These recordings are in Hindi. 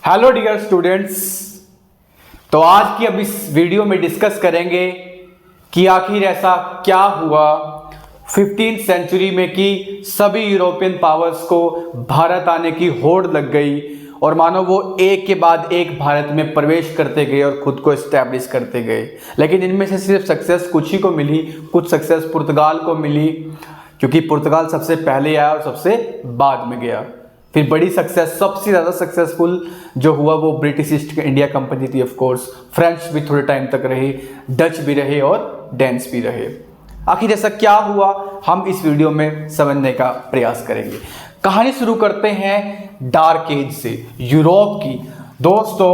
Hello dear students. तो आज की अब इस वीडियो में डिस्कस करेंगे कि आखिर ऐसा क्या हुआ 15th सेंचुरी में कि सभी यूरोपियन पावर्स को भारत आने की होड़ लग गई और मानो वो एक के बाद एक भारत में प्रवेश करते गए और खुद को एस्टैब्लिश करते गए। लेकिन इनमें से सिर्फ सक्सेस कुछ ही को मिली, कुछ सक्सेस पुर्तगाल को मिली क्योंकि पुर्तगाल सबसे पहले आया और सबसे बाद में गया। फिर बड़ी सक्सेस, सबसे ज़्यादा सक्सेसफुल जो हुआ वो ब्रिटिश ईस्ट इंडिया कंपनी थी। ऑफ कोर्स फ्रेंच भी थोड़े टाइम तक रहे, डच भी रहे और डेन्स भी रहे। आखिर ऐसा क्या हुआ हम इस वीडियो में समझने का प्रयास करेंगे। कहानी शुरू करते हैं डार्क एज से, यूरोप की। दोस्तों,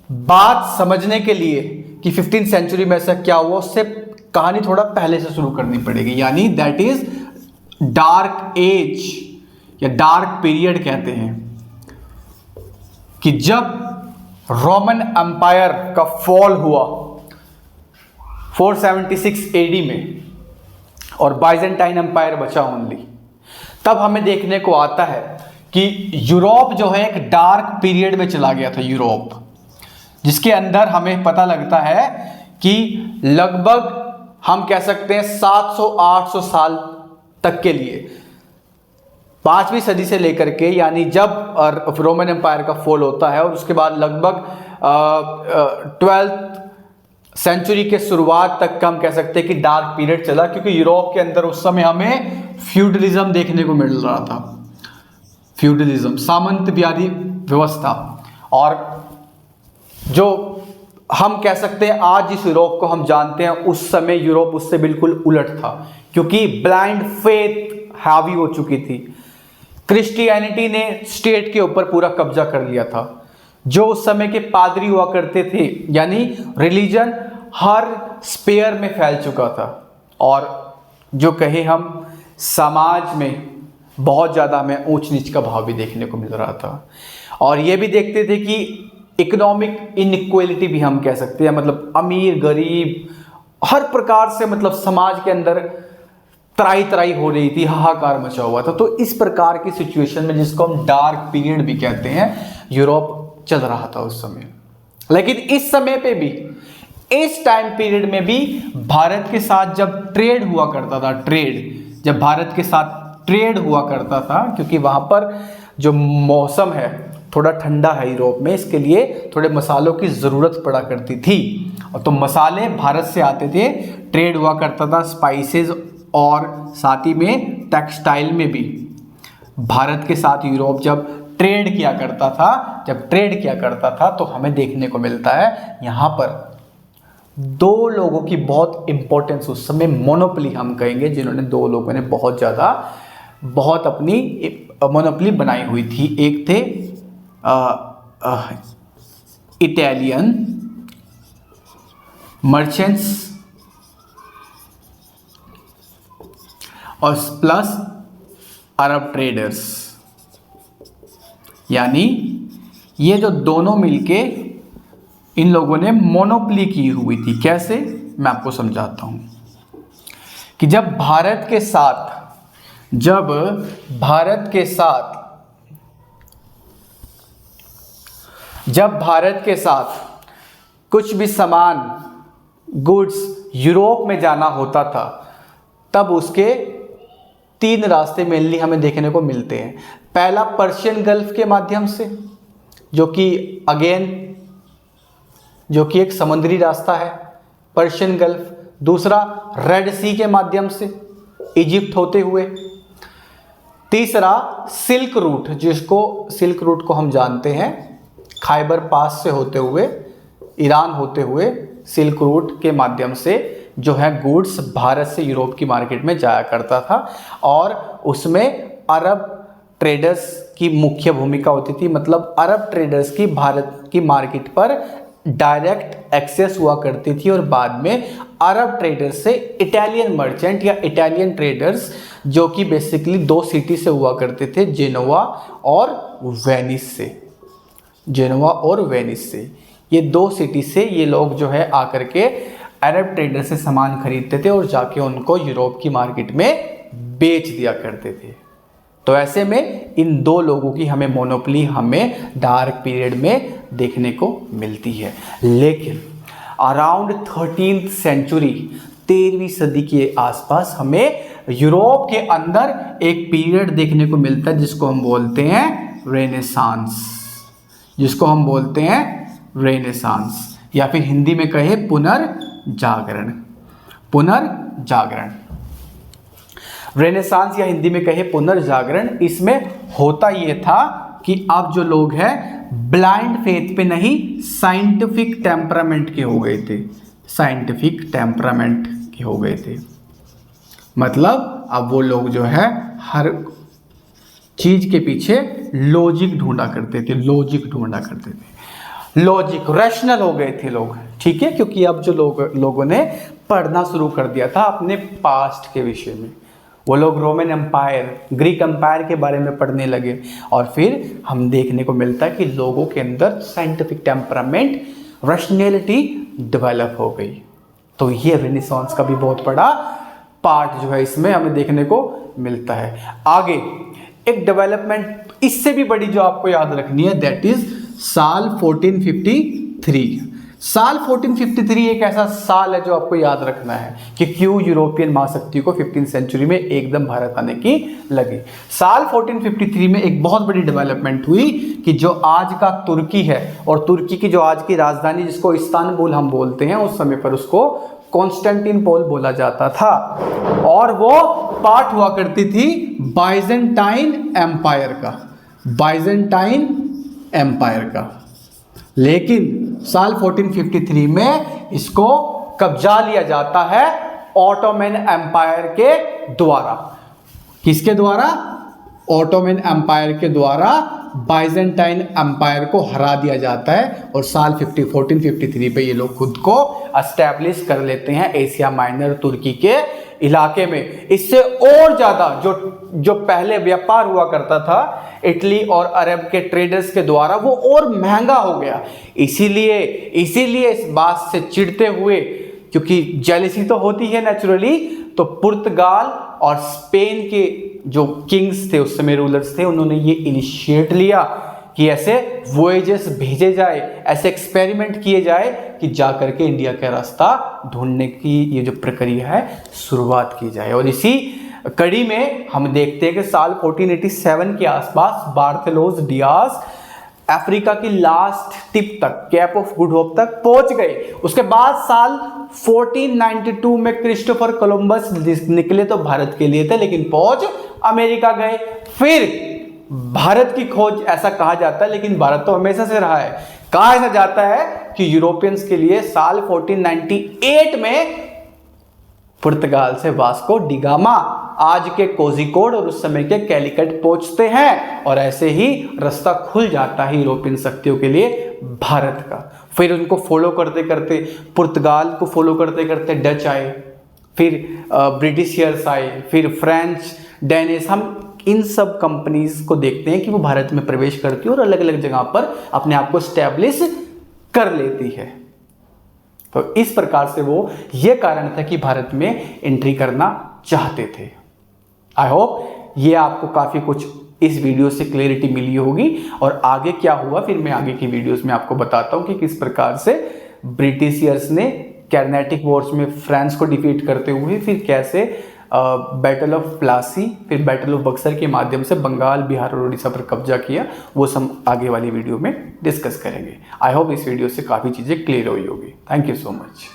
बात समझने के लिए कि 15th सेंचुरी में ऐसा क्या हुआ उससे कहानी थोड़ा पहले से शुरू करनी पड़ेगी, यानी दैट इज डार्क एज या डार्क पीरियड कहते हैं। कि जब रोमन एम्पायर का फॉल हुआ 476 एडी में और बाइजेंटाइन एम्पायर बचा ओनली, तब हमें देखने को आता है कि यूरोप जो है एक डार्क पीरियड में चला गया था। यूरोप जिसके अंदर हमें पता लगता है कि लगभग हम कह सकते हैं 700-800 साल तक के लिए, 5वीं सदी से लेकर के, यानी जब रोमन एम्पायर का फॉल होता है और उसके बाद लगभग 12th सेंचुरी के शुरुआत तक का हम कह सकते हैं कि डार्क पीरियड चला, क्योंकि यूरोप के अंदर उस समय हमें फ्यूडलिज्म देखने को मिल रहा था। फ्यूडलिज्म, सामंतवादी व्यवस्था, और जो हम कह सकते हैं आज जिस यूरोप को हम जानते हैं उस समय यूरोप उससे बिल्कुल उलट था, क्योंकि ब्लाइंड फेथ हावी हो चुकी थी। क्रिश्चियनिटी ने स्टेट के ऊपर पूरा कब्जा कर लिया था। जो उस समय के पादरी हुआ करते थे, यानी रिलीजन हर स्पेयर में फैल चुका था, और जो कहे हम समाज में बहुत ज़्यादा हमें ऊंच नीच का भाव भी देखने को मिल रहा था। और ये भी देखते थे कि इकोनॉमिक इनइक्वालिटी भी हम कह सकते हैं, मतलब अमीर गरीब हर प्रकार से, मतलब समाज के अंदर त्राई त्राई हो रही थी, हाहाकार मचा हुआ था। तो इस प्रकार की सिचुएशन में, जिसको हम डार्क पीरियड भी कहते हैं, यूरोप चल रहा था उस समय। लेकिन इस समय पे भी, इस टाइम पीरियड में भी भारत के साथ जब ट्रेड हुआ करता था, जब भारत के साथ ट्रेड हुआ करता था, क्योंकि वहां पर जो मौसम है थोड़ा ठंडा है यूरोप में, इसके लिए थोड़े मसालों की ज़रूरत पड़ा करती थी, और तो मसाले भारत से आते थे, ट्रेड हुआ करता था स्पाइसेस और साथ ही में टेक्सटाइल में भी। भारत के साथ यूरोप जब ट्रेड किया करता था तो हमें देखने को मिलता है यहाँ पर दो लोगों की बहुत इंपॉर्टेंस उस समय, मोनोपोली हम कहेंगे, जिन्होंने दो लोगों ने बहुत अपनी मोनोपोली बनाई हुई थी। एक थे इटालियन मर्चेंट्स और प्लस अरब ट्रेडर्स, यानी ये जो दोनों मिलके इन लोगों ने मोनोपोली की हुई थी। कैसे, मैं आपको समझाता हूं कि जब भारत के साथ कुछ भी सामान, गुड्स यूरोप में जाना होता था, तब उसके 3 रास्ते मेनली हमें देखने को मिलते हैं। पहला पर्शियन गल्फ के माध्यम से, जो कि एक समुद्री रास्ता है, पर्शियन गल्फ। दूसरा रेड सी के माध्यम से, इजिप्ट होते हुए। तीसरा सिल्क रूट, सिल्क रूट को हम जानते हैं, खाइबर पास से होते हुए, ईरान होते हुए सिल्क रूट के माध्यम से जो है गुड्स भारत से यूरोप की मार्केट में जाया करता था, और उसमें अरब ट्रेडर्स की मुख्य भूमिका होती थी। मतलब अरब ट्रेडर्स की भारत की मार्केट पर डायरेक्ट एक्सेस हुआ करती थी, और बाद में अरब ट्रेडर्स से इटालियन मर्चेंट या इटालियन ट्रेडर्स, जो कि बेसिकली 2 सिटी से हुआ करते थे, जेनोवा और वेनिस से। ये 2 सिटी से ये लोग जो है आकर के अरब ट्रेडर से सामान खरीदते थे और जाके उनको यूरोप की मार्केट में बेच दिया करते थे। तो ऐसे में इन दो लोगों की हमें मोनोपोली हमें डार्क पीरियड में देखने को मिलती है। लेकिन अराउंड 13th सेंचुरी, 13वीं सदी के आसपास हमें यूरोप के अंदर एक पीरियड देखने को मिलता है जिसको हम बोलते हैं रेनेसांस, जिसको हम बोलते हैं रेनेसांस, या फिर हिंदी में कहे पुनर्जागरण। पुनर्जागरण, रेनेसांस या हिंदी में कहे पुनर्जागरण। इसमें होता ये था कि अब जो लोग हैं ब्लाइंड फेथ पे नहीं, साइंटिफिक टेम्परामेंट के हो गए थे। साइंटिफिक टेम्परामेंट के हो गए थे, मतलब अब वो लोग जो है हर चीज के पीछे लॉजिक ढूंढा करते थे, लॉजिक ढूंढा करते थे, लॉजिक, रैशनल हो गए थे लोग, ठीक है। क्योंकि अब जो लोगों ने पढ़ना शुरू कर दिया था अपने पास्ट के विषय में, वो लोग रोमन एम्पायर, ग्रीक एम्पायर के बारे में पढ़ने लगे, और फिर हम देखने को मिलता है कि लोगों के अंदर साइंटिफिक टेम्परामेंट, रैशनैलिटी डेवलप हो गई। तो ये रेनेसांस का भी बहुत बड़ा पार्ट जो है इसमें हमें देखने को मिलता है। आगे एक डेवलपमेंट इससे भी बड़ी जो आपको याद रखनी है, दैट इज साल 1453। साल 1453 एक ऐसा साल है जो आपको याद रखना है कि क्यों यूरोपियन महाशक्ति को 15th सेंचुरी में एकदम भारत आने की लगी। साल 1453 में एक बहुत बड़ी डेवलपमेंट हुई कि जो आज का तुर्की है, और तुर्की की जो आज की राजधानी जिसको इस्तांबुल हम बोलते हैं, उस समय पर उसको कॉन्स्टेंटिनोपल बोला जाता था, और वो पार्ट हुआ करती थी बाइजेंटाइन एम्पायर का, बाइजेंटाइन एम्पायर का। लेकिन साल 1453 में इसको कब्जा लिया जाता है ऑटोमन एम्पायर के द्वारा। किसके द्वारा? ऑटोमन एम्पायर के द्वारा बाइजेंटाइन एम्पायर को हरा दिया जाता है, और साल 1453 पे ये लोग खुद को एस्टैब्लिश कर लेते हैं एशिया माइनर, तुर्की के इलाके में। इससे और ज़्यादा जो पहले व्यापार हुआ करता था इटली और अरब के ट्रेडर्स के द्वारा, वो और महंगा हो गया। इसीलिए इस बात से चिढ़ते हुए, क्योंकि जेलसी तो होती है नेचुरली, तो पुर्तगाल और स्पेन के जो किंग्स थे, उस समय रूलर्स थे, उन्होंने ये इनिशिएट लिया कि ऐसे वॉयजेस भेजे जाए, ऐसे एक्सपेरिमेंट किए जाए कि जा करके इंडिया का रास्ता ढूंढने की ये जो प्रक्रिया है शुरुआत की जाए। और इसी कड़ी में हम देखते हैं कि साल 1487 के आसपास बार्थोलोस डियास अफ्रीका की लास्ट टिप तक, कैप ऑफ गुड होप तक पहुंच गए। उसके बाद साल 1492 में क्रिस्टोफर कोलंबस निकले तो भारत के लिए थे, लेकिन पहुंच अमेरिका गए। फिर भारत की खोज, ऐसा कहा जाता है, लेकिन भारत तो हमेशा से रहा है, कहा ऐसा जाता है कि यूरोपियंस के लिए साल 1498 में पुर्तगाल से वास्को डी गामा आज के कोझिकोड और उस समय के कैलिकट पहुंचते हैं, और ऐसे ही रास्ता खुल जाता है यूरोपियन शक्तियों के लिए भारत का। फिर उनको फॉलो करते करते, पुर्तगाल को फॉलो करते करते डच आए, फिर ब्रिटिशियर्स आए, फिर फ्रेंच, डेनिश। हम इन सब कंपनीज को देखते हैं कि वो भारत में प्रवेश करती है और अलग अलग जगह पर अपने आप को स्टैब्लिश कर लेती है। तो इस प्रकार से वो ये कारण था कि भारत में एंट्री करना चाहते थे। आई होप ये आपको काफ़ी कुछ इस वीडियो से क्लैरिटी मिली होगी, और आगे क्या हुआ फिर मैं आगे की वीडियोस में आपको बताता हूँ कि किस प्रकार से ब्रिटिशियर्स ने कैर्नेटिक वॉर्स में फ्रांस को डिफीट करते हुए फिर कैसे बैटल ऑफ प्लासी, फिर बैटल ऑफ बक्सर के माध्यम से बंगाल, बिहार और उड़ीसा पर कब्जा किया, वो सब आगे वाली वीडियो में डिस्कस करेंगे। आई होप इस वीडियो से काफ़ी चीज़ें क्लियर हुई होगी। Thank you so much.